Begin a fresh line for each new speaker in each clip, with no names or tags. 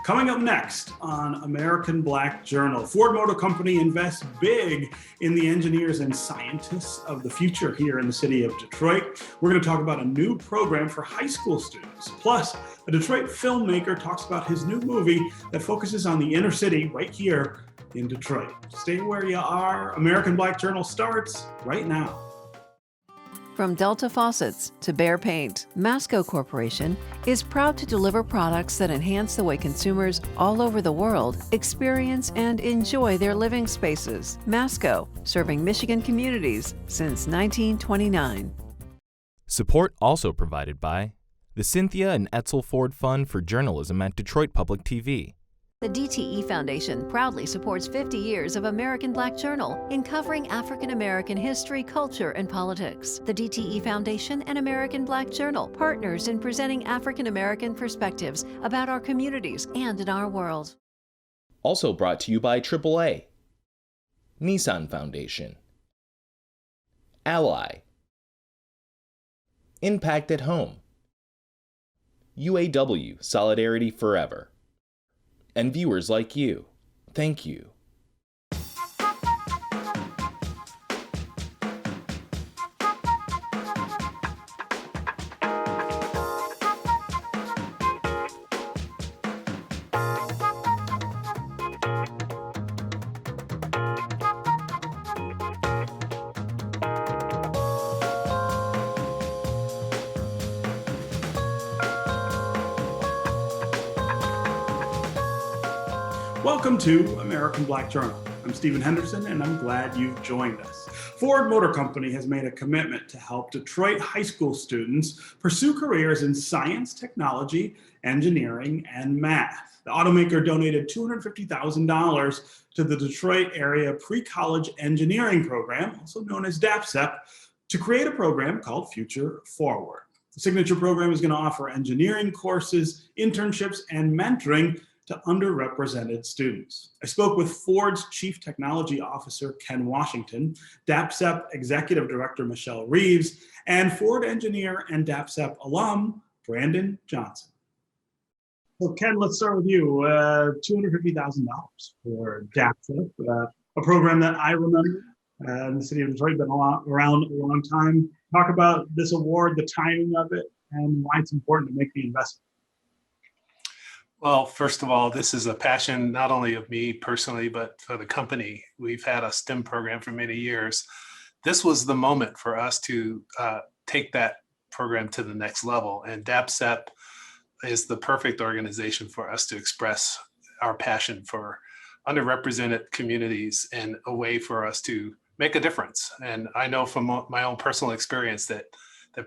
Coming up next on American Black Journal, Ford Motor Company invests big in the engineers and scientists of the future here in the city of Detroit. We're going to talk about a new program for high school students. Plus, a Detroit filmmaker talks about his new movie that focuses on the inner city right here in Detroit. Stay where you are. American Black Journal starts right now.
From Delta Faucets to Behr Paint, MASCO Corporation is proud to deliver products that enhance the way consumers all over the world experience and enjoy their living spaces. MASCO, serving Michigan communities since 1929.
Support also provided by the Cynthia and Etzel Ford Fund for Journalism at Detroit Public TV.
The DTE Foundation proudly supports 50 years of American Black Journal in covering African American history, culture, and politics. The DTE Foundation and American Black Journal, partners in presenting African American perspectives about our communities and in our world.
Also brought to you by AAA, NISSAN Foundation, Ally, Impact at Home, UAW Solidarity Forever, and viewers like you. Thank you.
Welcome to American Black Journal. I'm Stephen Henderson, and I'm glad you've joined us. Ford Motor Company has made a commitment to help Detroit high school students pursue careers in science, technology, engineering, and math. The automaker donated $250,000 to the Detroit area pre-college engineering program, also known as DAPSEP, to create a program called Future Forward. The signature program is going to offer engineering courses, internships, and mentoring to underrepresented students. I spoke with Ford's Chief Technology Officer, Ken Washington, DAPSEP Executive Director, Michelle Reeves, and Ford engineer and DAPSEP alum, Brandon Johnson. So Ken, let's start with you. $250,000 for DAPSEP, a program that I remember in the city of Detroit, been around a long time. Talk about this award, the timing of it, and why it's important to make the investment.
Well, first of all, this is a passion not only of me personally, but for the company. We've had a STEM program for many years. This was the moment for us to take that program to the next level. And DAPSEP is the perfect organization for us to express our passion for underrepresented communities and a way for us to make a difference. And I know from my own personal experience that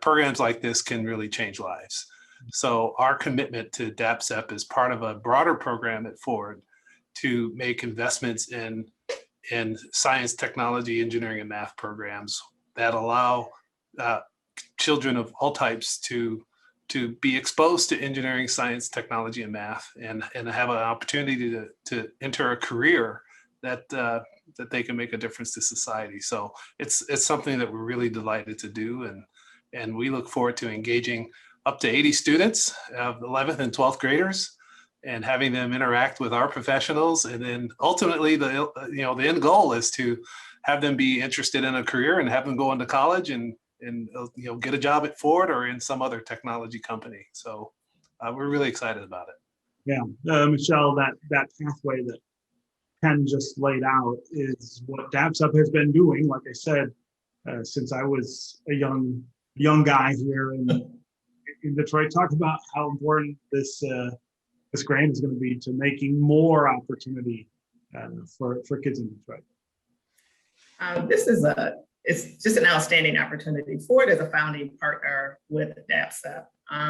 programs like this can really change lives. So our commitment to DAPSEP is part of a broader program at Ford to make investments in science, technology, engineering, and math programs that allow children of all types to be exposed to engineering, science, technology, and math, and have an opportunity to enter a career that they can make a difference to society. So it's something that we're really delighted to do, and we look forward to engaging up to 80 students, 11th and 12th graders, and having them interact with our professionals. And then ultimately, the end goal is to have them be interested in a career and have them go into college and get a job at Ford or in some other technology company. So we're really excited about it.
Yeah, Michelle, that pathway that Ken just laid out is what DAPSEP has been doing, like I said, since I was a young guy here in Detroit. Talk about how important this grant is going to be to making more opportunity for kids in Detroit.
It's just an outstanding opportunity. Ford is a founding partner with DAPSEP.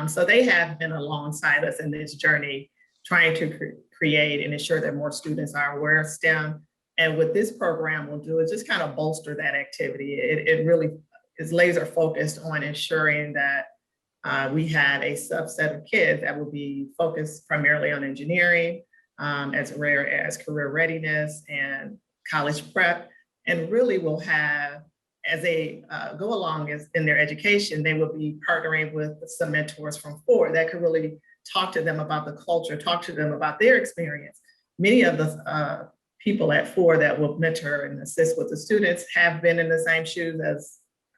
So they have been alongside us in this journey, trying to create and ensure that more students are aware of STEM. And what this program will do is just kind of bolster that activity. It really is laser focused on ensuring that we have a subset of kids that will be focused primarily on engineering, as rare as career readiness and college prep, and really will have, as they go along in their education, they will be partnering with some mentors from Ford that could really talk to them about the culture, talk to them about their experience. Many of the people at Ford that will mentor and assist with the students have been in the same shoes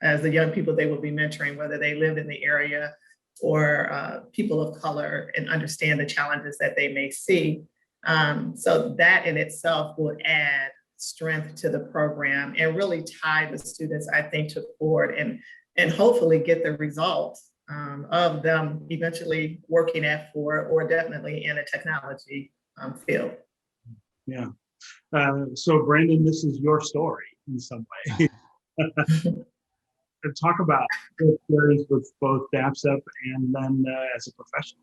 as the young people they will be mentoring, whether they live in the area or people of color, and understand the challenges that they may see. So that in itself will add strength to the program and really tie the students, I think, to Ford and hopefully get the results of them eventually working at Ford or definitely in a technology field.
Yeah. So Brandon, this is your story in some way. Talk about your experience with both DAPSEP and then as a professional.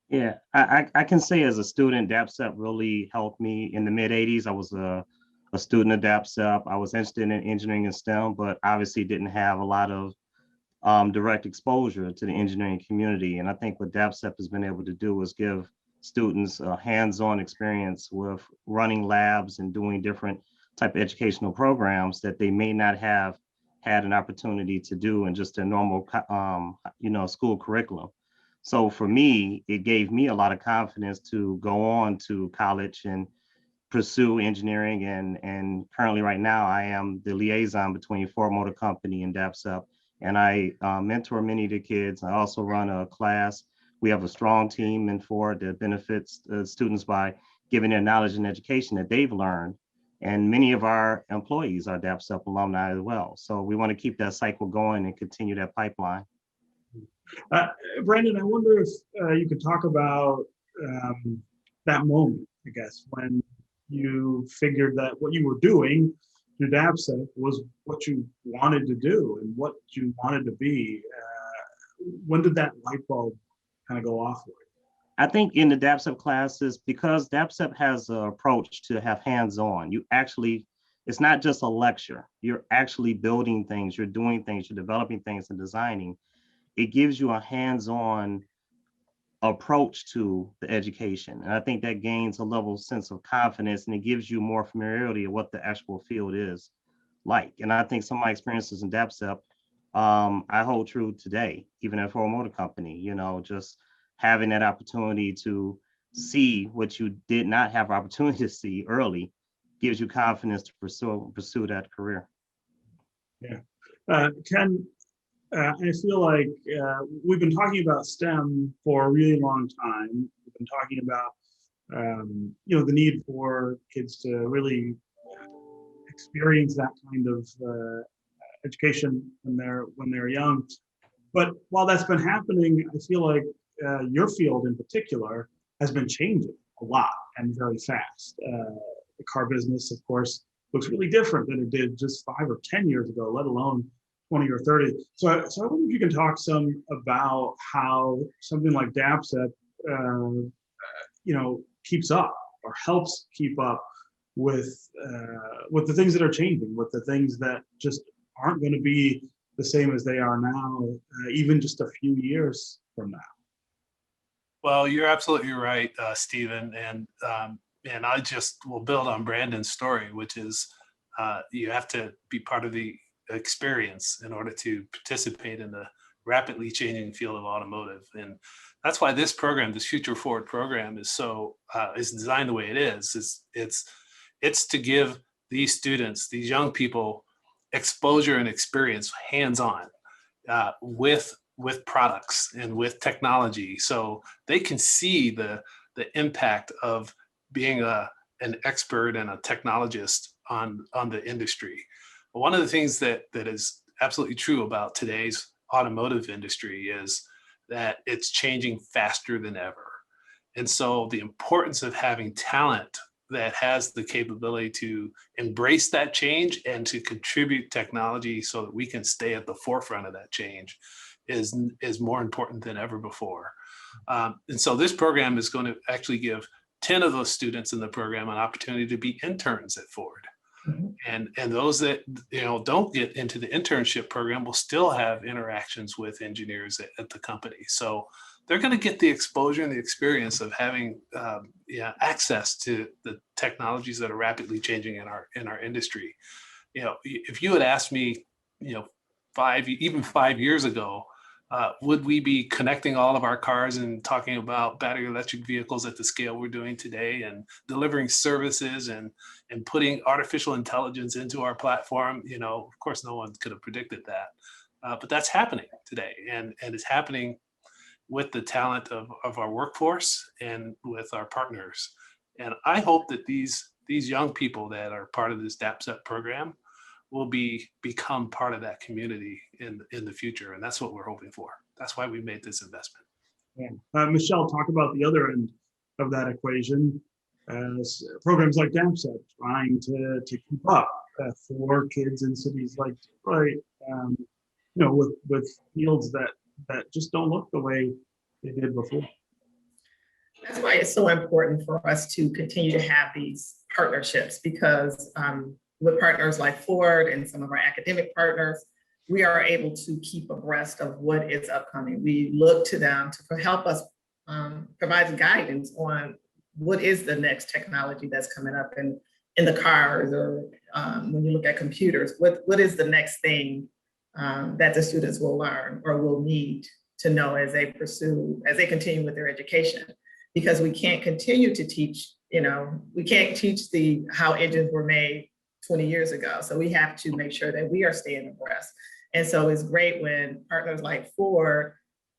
Yeah, I can say as a student, DAPSEP really helped me in the mid-'80s. I was a student of DAPSEP. I was interested in engineering and STEM, but obviously didn't have a lot of direct exposure to the engineering community. And I think what DAPSEP has been able to do is give students a hands-on experience with running labs and doing different type of educational programs that they may not have had an opportunity to do in just a normal, school curriculum. So for me, it gave me a lot of confidence to go on to college and pursue engineering. And currently right now, I am the liaison between Ford Motor Company and DAPSEP. And I mentor many of the kids. I also run a class. We have a strong team in Ford that benefits students by giving their knowledge and education that they've learned. And many of our employees are DAPSEP alumni as well. So we want to keep that cycle going and continue that pipeline.
Brandon, I wonder if you could talk about that moment, I guess, when you figured that what you were doing through DAPSEP was what you wanted to do and what you wanted to be. When did that light bulb kind of go off for you?
I think in the DAPSEP classes, because DAPSEP has an approach to have hands-on, it's not just a lecture. You're actually building things, you're doing things, you're developing things and designing. It gives you a hands-on approach to the education. And I think that gains a level sense of confidence, and it gives you more familiarity of what the actual field is like. And I think some of my experiences in DAPSEP, I hold true today, even at Ford Motor Company, just having that opportunity to see what you did not have opportunity to see early gives you confidence to pursue that career.
Yeah. Ken, I feel like we've been talking about STEM for a really long time. We've been talking about, the need for kids to really experience that kind of education when they're young. But while that's been happening, I feel like your field in particular has been changing a lot and very fast. The car business, of course, looks really different than it did just 5 or 10 years ago, let alone 20 or 30. So I wonder if you can talk some about how something like DAPSEP, keeps up or helps keep up with the things that are changing, with the things that just aren't going to be the same as they are now, even just a few years from now.
Well, you're absolutely right, Stephen. And I just will build on Brandon's story, which is you have to be part of the experience in order to participate in the rapidly changing field of automotive. And that's why this program, this Future Forward program, is designed the way it is. It's to give these students, these young people, exposure and experience hands-on with products and with technology, so they can see the impact of being an expert and a technologist on the industry. One of the things that is absolutely true about today's automotive industry is that it's changing faster than ever. And so the importance of having talent that has the capability to embrace that change and to contribute technology so that we can stay at the forefront of that change is more important than ever before. And so this program is going to actually give 10 of those students in the program an opportunity to be interns at Ford. Mm-hmm. And those that don't get into the internship program will still have interactions with engineers at the company. So they're going to get the exposure and the experience of having access to the technologies that are rapidly changing in our industry. If you had asked me, 5 years ago, Would we be connecting all of our cars and talking about battery electric vehicles at the scale we're doing today, and delivering services and putting artificial intelligence into our platform? You know, of course, no one could have predicted that, but that's happening today, and it's happening with the talent of our workforce and with our partners. And I hope that these young people that are part of this DAPSEP program will become part of that community in the future. And that's what we're hoping for. That's why we made this investment.
Yeah. Michelle, talk about the other end of that equation as programs like DAPSEP trying to keep up for kids in cities like Detroit, you know, with fields that just don't look the way they did before.
That's why it's so important for us to continue to have these partnerships, because with partners like Ford and some of our academic partners, we are able to keep abreast of what is upcoming. We look to them to help us provide guidance on what is the next technology that's coming up in the cars, or when you look at computers, what is the next thing that the students will learn or will need to know as they continue with their education. Because we can't continue to teach, you know, we can't teach how engines were made 20 years ago. So we have to make sure that we are staying abreast. And so it's great when partners like Ford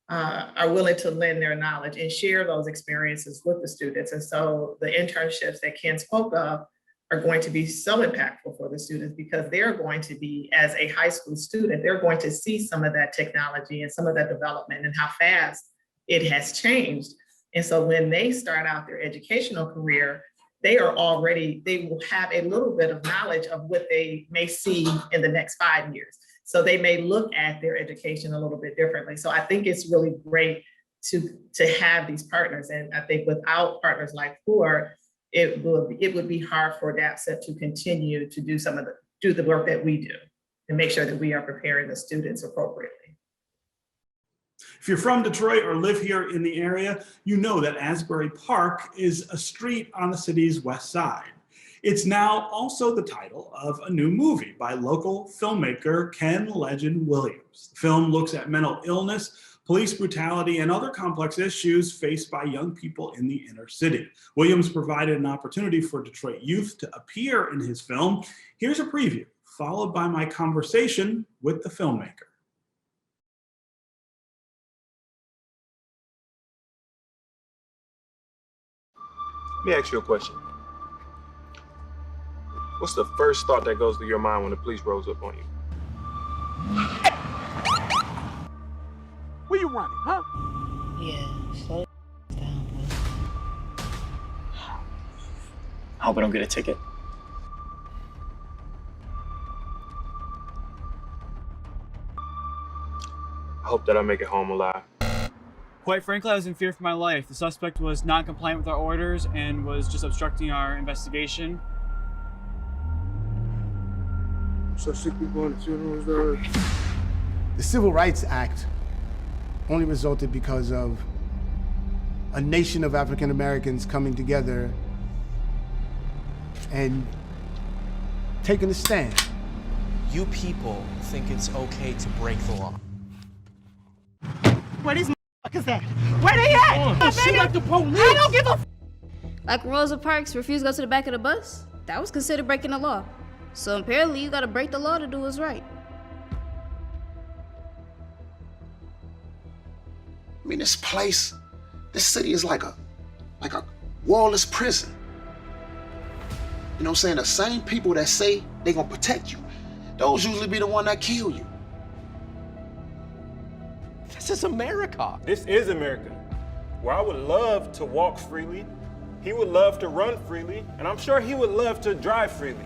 are willing to lend their knowledge and share those experiences with the students. And so the internships that Ken spoke of are going to be so impactful for the students, because they're going to be, as a high school student, they're going to see some of that technology and some of that development and how fast it has changed. And so when they start out their educational career, they will have a little bit of knowledge of what they may see in the next 5 years. So they may look at their education a little bit differently. So I think it's really great to have these partners. And I think without partners like Ford, it would be hard for DAPSEP to continue to do the work that we do and make sure that we are preparing the students appropriately.
If you're from Detroit or live here in the area, you know that Asbury Park is a street on the city's west side. It's now also the title of a new movie by local filmmaker Ken Legend Williams. The film looks at mental illness, police brutality, and other complex issues faced by young people in the inner city. Williams provided an opportunity for Detroit youth to appear in his film. Here's a preview, followed by my conversation with the filmmaker.
Let me ask you a question. What's the first thought that goes through your mind when the police rolls up on you?
Where you running, huh?
Yeah, slow down, please. I hope I don't get a ticket.
I hope that I make it home alive.
Quite frankly, I was in fear for my life. The suspect was non-compliant with our orders and was just obstructing our investigation.
So sick people on the funerals. The Civil Rights Act only resulted because of a nation of African Americans coming together and taking a stand.
You people think it's okay to break the law.
Where these motherfuckers at? Where they at?
Shoot at the police!
I don't give a
Like Rosa Parks refused to go to the back of the bus? That was considered breaking the law. So apparently you gotta break the law to do what's right.
I mean, this city is like a wall-less prison. You know what I'm saying? The same people that say they gonna protect you, those usually be the one that kill you.
This is America.
This is America, where I would love to walk freely, he would love to run freely, and I'm sure he would love to drive freely.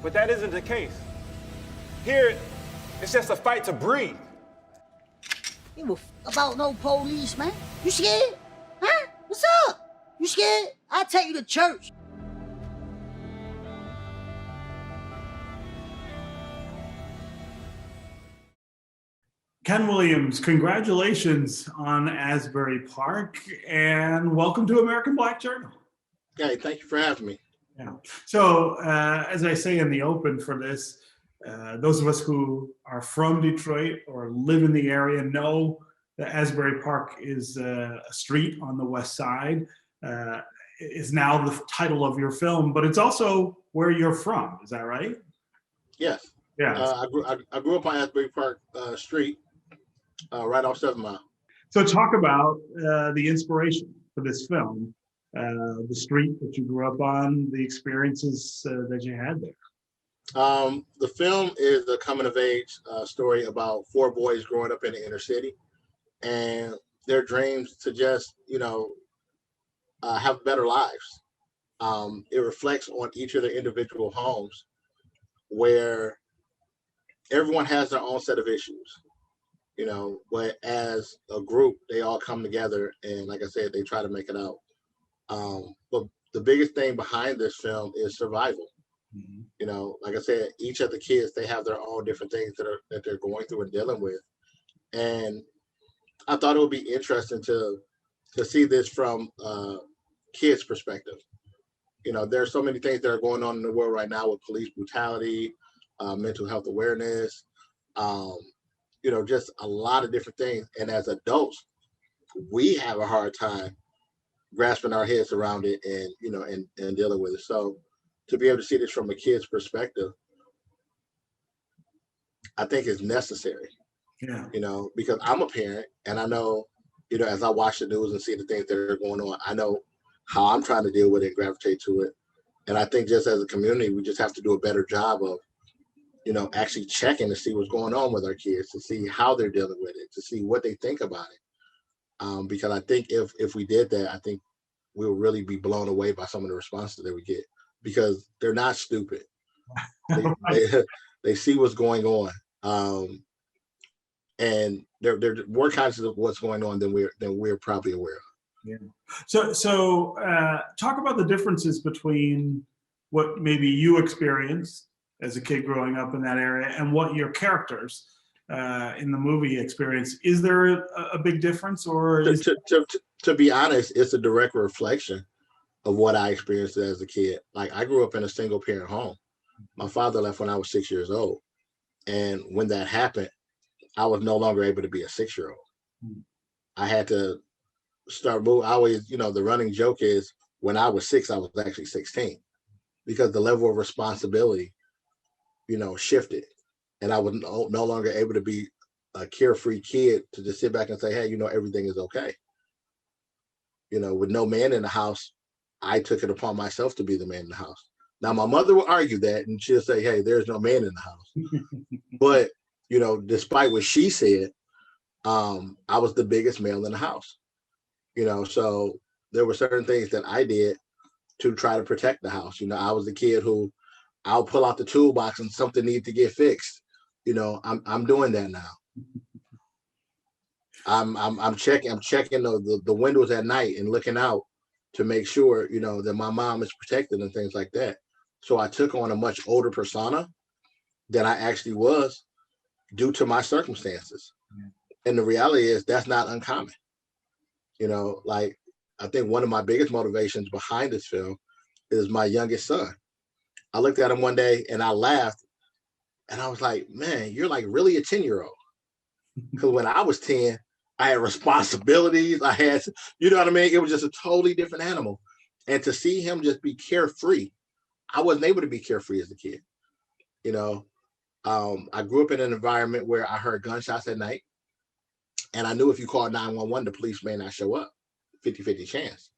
But that isn't the case. Here, it's just a fight to breathe.
Give a about no police, man. You scared? Huh? What's up? You scared? I'll take you to church.
Ken Williams, congratulations on Asbury Park and welcome to American Black Journal.
Hey, thank you for having me.
Yeah. So as I say in the open for this, those of us who are from Detroit or live in the area know the Asbury Park is a street on the west side, is now the title of your film, but it's also where you're from. Is that right?
Yes.
Yeah.
I grew up on Asbury Park Street, right off 7 Mile.
So talk about the inspiration for this film, the street that you grew up on, the experiences that you had there.
The film is a coming of age story about 4 boys growing up in the inner city and their dreams to just, have better lives. It reflects on each of their individual homes where everyone has their own set of issues, but as a group, they all come together and, like I said, they try to make it out. But the biggest thing behind this film is survival. Like I said, each of the kids, they have their own different things that they're going through and dealing with. And I thought it would be interesting to see this from kids' perspective. There are so many things that are going on in the world right now with police brutality, mental health awareness, just a lot of different things. And as adults, we have a hard time grasping our heads around it and dealing with it. So to be able to see this from a kid's perspective, I think is necessary.
Yeah.
Because I'm a parent and I know, as I watch the news and see the things that are going on, I know how I'm trying to deal with it and gravitate to it. And I think just as a community, we just have to do a better job of, actually checking to see what's going on with our kids, to see how they're dealing with it, to see what they think about it. Because I think if we did that, I think we'll really be blown away by some of the responses that we get, because they're not stupid. They see what's going on. And they're more conscious of what's going on than we're probably aware of.
Yeah. So talk about the differences between what maybe you experienced as a kid growing up in that area and what your characters in the movie experience. Is there a big difference, or
to be honest, it's a direct reflection of what I experienced as a kid. Like, I grew up in a single parent home. My father left when I was 6 years old, and when that happened, I was no longer able to be a 6-year-old. I had to start moving. I always, the running joke is when I was 6, I was actually 16, because the level of responsibility, shifted, and I was no longer able to be a carefree kid to just sit back and say, hey, everything is okay. With no man in the house, I took it upon myself to be the man in the house. Now, my mother will argue that, and she'll say, hey, there's no man in the house. But, despite what she said, I was the biggest male in the house. So there were certain things that I did to try to protect the house. I was the kid who I'll pull out the toolbox and something needs to get fixed. I'm doing that now. I'm checking the windows at night and looking out to make sure, that my mom is protected and things like that. So I took on a much older persona than I actually was due to my circumstances. And the reality is that's not uncommon. Like, I think one of my biggest motivations behind this film is my youngest son. I looked at him one day and I laughed, and I was like, man, you're like really a 10-year-old. Because when I was 10, I had responsibilities. I had, what I mean? It was just a totally different animal. And to see him just be carefree, I wasn't able to be carefree as a kid. I grew up in an environment where I heard gunshots at night. And I knew if you called 911, the police may not show up, 50-50 chance.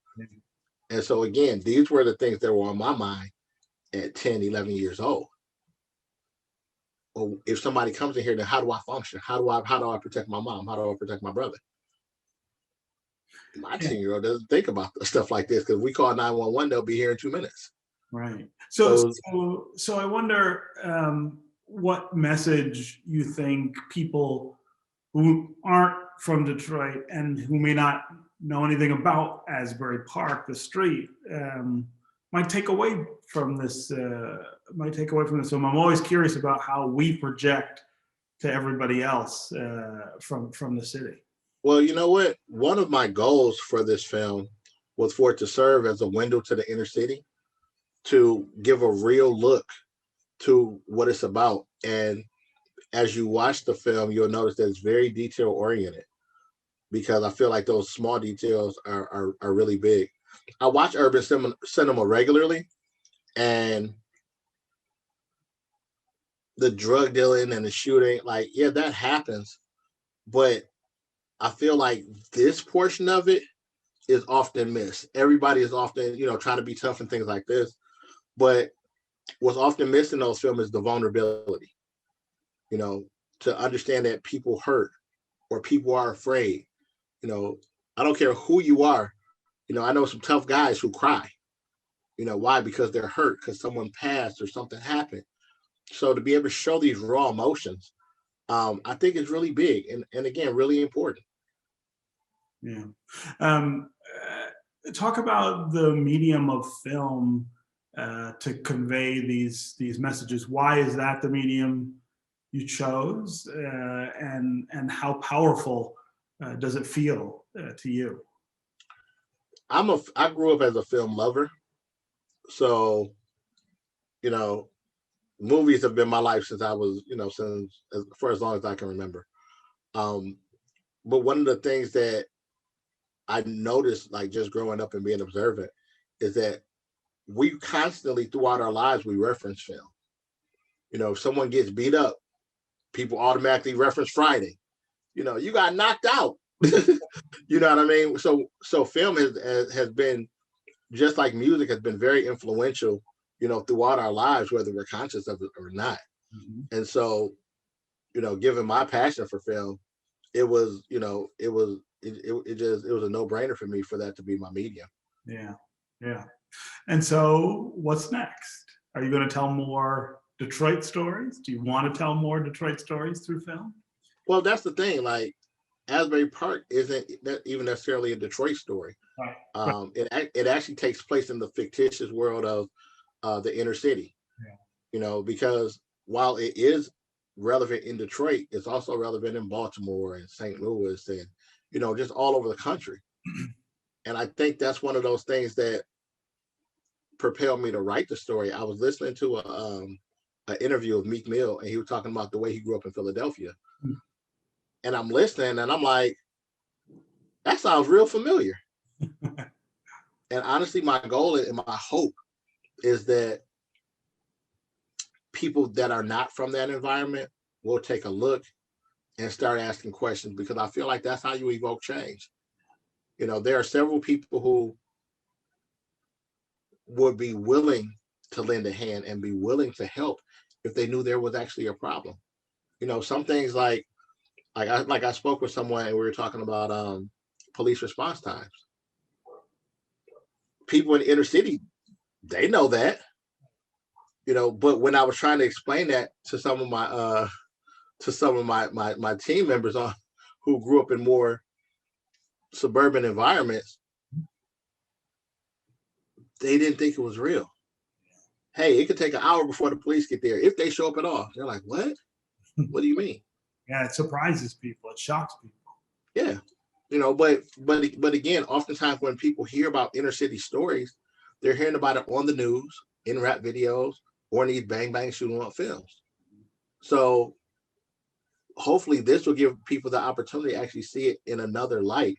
And so again, these were the things that were on my mind at 10, 11 years old. Well, if somebody comes in here, then how do I function? How do I protect my mom? How do I protect my brother? My 10-year-old doesn't think about stuff like this, because we call 911, they'll be here in 2 minutes.
Right. So I wonder what message you think people who aren't from Detroit and who may not know anything about Asbury Park, the street, might take away from this. film. I'm always curious about how we project to everybody else from the city.
Well, you know what? One of my goals for this film was for it to serve as a window to the inner city, to give a real look to what it's about. And as you watch the film, you'll notice that it's very detail oriented. because I feel like those small details are really big. I watch urban cinema regularly, and the drug dealing and the shooting, like, yeah, that happens. But I feel like this portion of it is often missed. Everybody is often, trying to be tough and things like this. But what's often missed in those films is the vulnerability, to understand that people hurt or people are afraid. I don't care who you are. I know some tough guys who cry. Why? Because they're hurt, because someone passed or something happened. So to be able to show these raw emotions, I think is really big and again, really important.
Yeah. Talk about the medium of film to convey these messages. Why is that the medium you chose, and how powerful does it feel to you?
I grew up as a film lover, so movies have been my life since I was for as long as I can remember. But one of the things that I noticed, like just growing up and being observant, is that we constantly throughout our lives we reference film. If someone gets beat up, people automatically reference Friday. You got knocked out. You know what I mean? So film has been, just like music, has been very influential, throughout our lives, whether we're conscious of it or not. Mm-hmm. And so, given my passion for film, it was a no-brainer for me for that to be my medium.
Yeah. And so what's next? Are you going to tell more Detroit stories? Do you want to tell more Detroit stories through film?
Well, that's the thing. Like, Asbury Park isn't even necessarily a Detroit story. Right. It actually takes place in the fictitious world of the inner city. Yeah. Because while it is relevant in Detroit, it's also relevant in Baltimore and St. Louis and just all over the country. And I think that's one of those things that propelled me to write the story. I was listening to an interview of Meek Mill, and he was talking about the way he grew up in Philadelphia. Mm-hmm. And I'm listening, and I'm like, that sounds real familiar. And honestly, my goal and my hope is that people that are not from that environment will take a look and start asking questions, because I feel like that's how you evoke change. There are several people who would be willing to lend a hand and be willing to help if they knew there was actually a problem. Some things like I spoke with someone and we were talking about police response times. People in the inner city, they know that, but when I was trying to explain that to some of my team members who grew up in more suburban environments, they didn't think it was real. Hey, it could take an hour before the police get there, if they show up at all. They're like, what? What do you mean?
Yeah, it surprises people. It shocks people.
Yeah. But again, oftentimes when people hear about inner city stories, they're hearing about it on the news, in rap videos, or in these bang bang shooting up films. So hopefully this will give people the opportunity to actually see it in another light.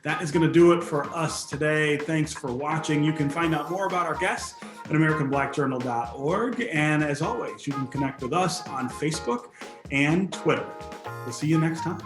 That is going to do it for us today. Thanks for watching. You can find out more about our guests at AmericanBlackJournal.org. And as always, you can connect with us on Facebook and Twitter. We'll see you next time.